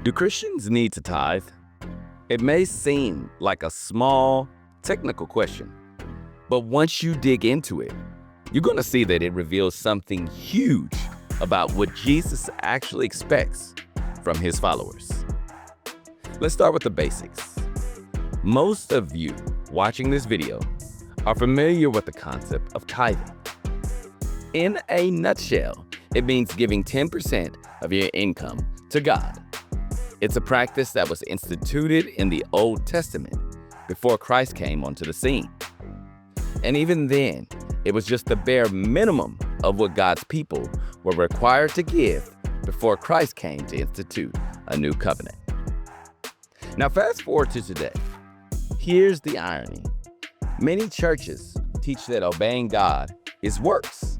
Do Christians need to tithe? It may seem like a small, technical question, but once you dig into it, you're going to see that it reveals something huge about what Jesus actually expects from his followers. Let's start with the basics. Most of you watching this video are familiar with the concept of tithing. In a nutshell, it means giving 10% of your income to God. It's a practice that was instituted in the Old Testament before Christ came onto the scene. And even then, it was just the bare minimum of what God's people were required to give before Christ came to institute a new covenant. Now, fast forward to today. Here's the irony. Many churches teach that obeying God is works,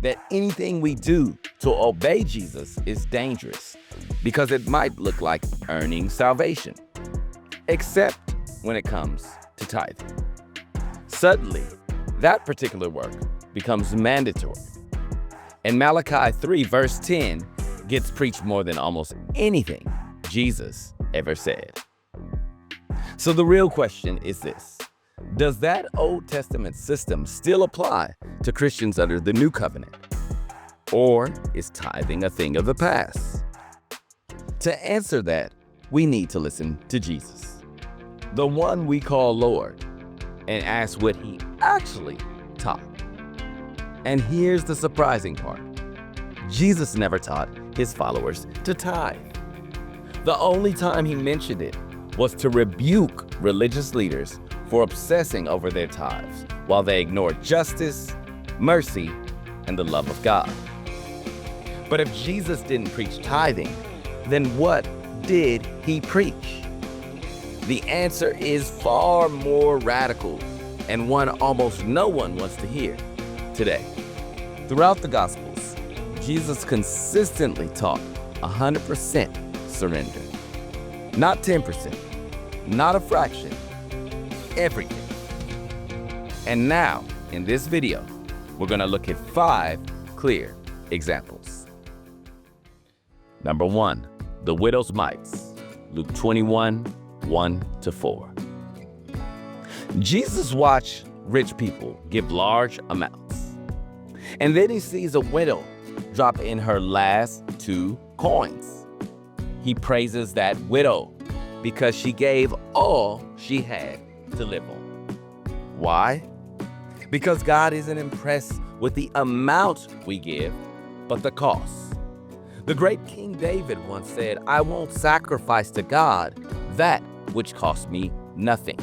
that anything we do to obey Jesus is dangerous because it might look like earning salvation, except when it comes to tithing. Suddenly, that particular work becomes mandatory. And Malachi 3 verse 10 gets preached more than almost anything Jesus ever said. So the real question is this: does that Old Testament system still apply to Christians under the New Covenant? Or is tithing a thing of the past? To answer that, we need to listen to Jesus, the one we call Lord, and ask what he actually taught. And here's the surprising part. Jesus never taught his followers to tithe. The only time he mentioned it was to rebuke religious leaders for obsessing over their tithes while they ignored justice, mercy, and the love of God. But if Jesus didn't preach tithing, then what did he preach? The answer is far more radical and one almost no one wants to hear today. Throughout the Gospels, Jesus consistently taught 100% surrender. Not 10%, not a fraction, everything. And now, in this video, we're going to look at 5 clear examples. Number 1, the widow's mites, Luke 21, 1-4. Jesus watched rich people give large amounts, and then he sees a widow drop in her last 2 coins. He praises that widow because she gave all she had to live on. Why? Because God isn't impressed with the amount we give, but the cost. The great King David once said, "I won't sacrifice to God that which cost me nothing."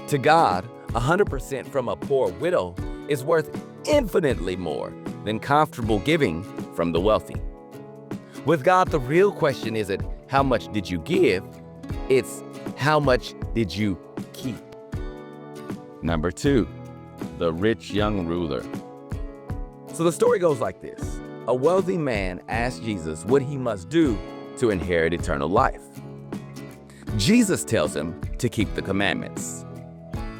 To God, 100% from a poor widow is worth infinitely more than comfortable giving from the wealthy. With God, the real question isn't how much did you give, it's how much did you keep. Number 2, the rich young ruler. So the story goes like this. A wealthy man asked Jesus what he must do to inherit eternal life. Jesus tells him to keep the commandments.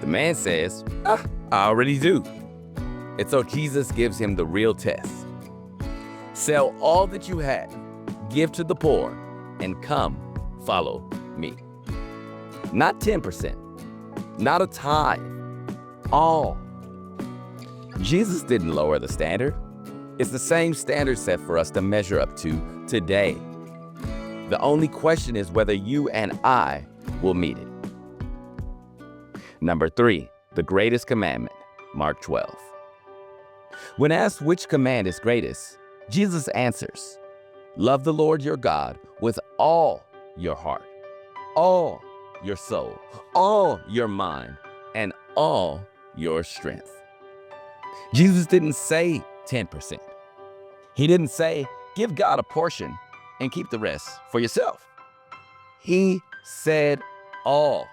The man says, I already do. And so Jesus gives him the real test. Sell all that you have, give to the poor, and come follow me. Not 10%, not a tithe, all. Jesus didn't lower the standard. It's the same standard set for us to measure up to today. The only question is whether you and I will meet it. Number 3, the greatest commandment, Mark 12. When asked which command is greatest, Jesus answers, love the Lord your God with all your heart, all your soul, all your mind, and all your strength. Jesus didn't say 10%. He didn't say, give God a portion and keep the rest for yourself. He said all,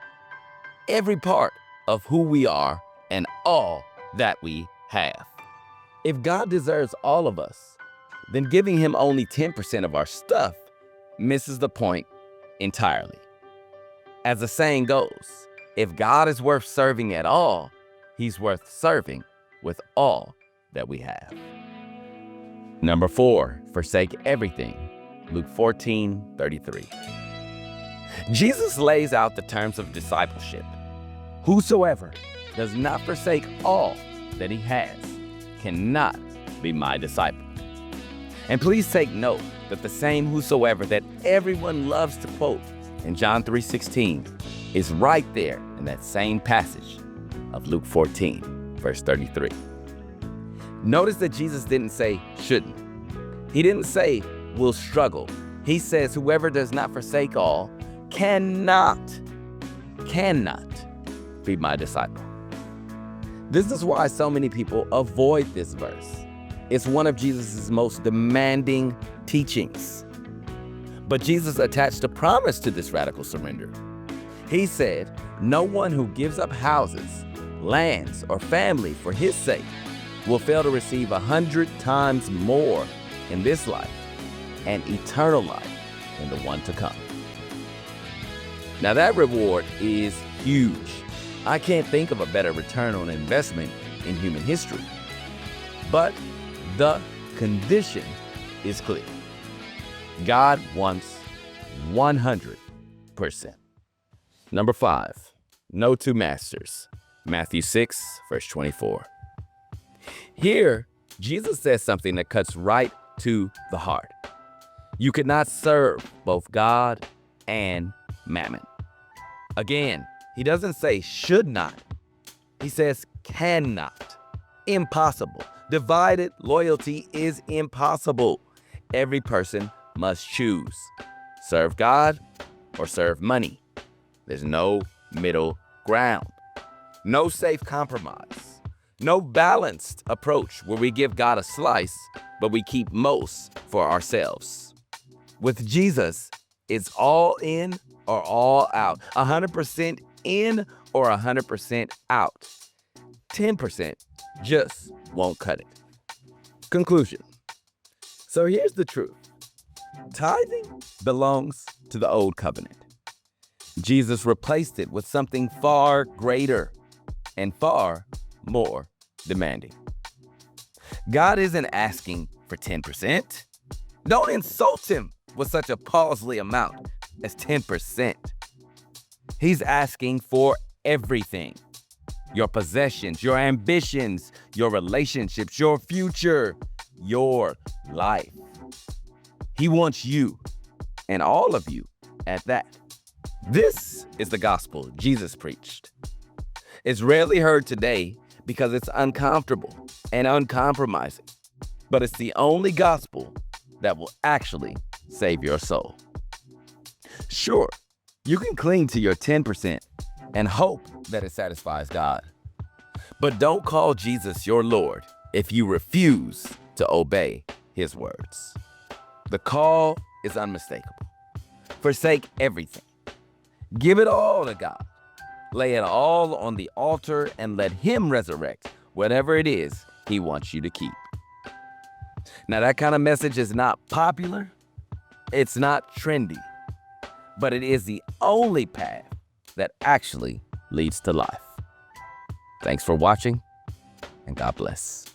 every part of who we are and all that we have. If God deserves all of us, then giving him only 10% of our stuff misses the point entirely. As the saying goes, if God is worth serving at all, he's worth serving with all that we have. Number 4, forsake everything Luke 14:33. Jesus lays out the terms of discipleship. Whosoever does not forsake all that he has cannot be my disciple. And please take note that the same whosoever that everyone loves to quote in John 3:16 is right there in that same passage of Luke 14:33. Notice that Jesus didn't say shouldn't. He didn't say will struggle. He says whoever does not forsake all cannot be my disciple. This is why so many people avoid this verse. It's one of Jesus' most demanding teachings. But Jesus attached a promise to this radical surrender. He said, no one who gives up houses, lands, or family for his sake will fail to receive 100 times more in this life and eternal life in the one to come. Now that reward is huge. I can't think of a better return on investment in human history. But the condition is clear. God wants 100%. Number 5, no two masters. Matthew 6:24. Here, Jesus says something that cuts right to the heart. You cannot serve both God and mammon. Again, he doesn't say should not. He says cannot. Impossible. Divided loyalty is impossible. Every person must choose. Serve God or serve money. There's no middle ground. No safe compromise. No balanced approach where we give God a slice, but we keep most for ourselves. With Jesus, it's all in or all out. 100% in or 100% out. 10% just won't cut it. Conclusion. So here's the truth. Tithing belongs to the old covenant. Jesus replaced it with something far greater and far more demanding. God isn't asking for 10%. Don't insult him with such a paltry amount as 10%. He's asking for everything. Your possessions, your ambitions, your relationships, your future, your life. He wants you, and all of you at that. This is the gospel Jesus preached. It's rarely heard today because it's uncomfortable and uncompromising, but it's the only gospel that will actually save your soul. Sure, you can cling to your 10% and hope that it satisfies God. But don't call Jesus your Lord if you refuse to obey his words. The call is unmistakable. Forsake everything. Give it all to God. Lay it all on the altar and let him resurrect whatever it is he wants you to keep. Now, that kind of message is not popular. It's not trendy. But it is the only path that actually leads to life. Thanks for watching, and God bless.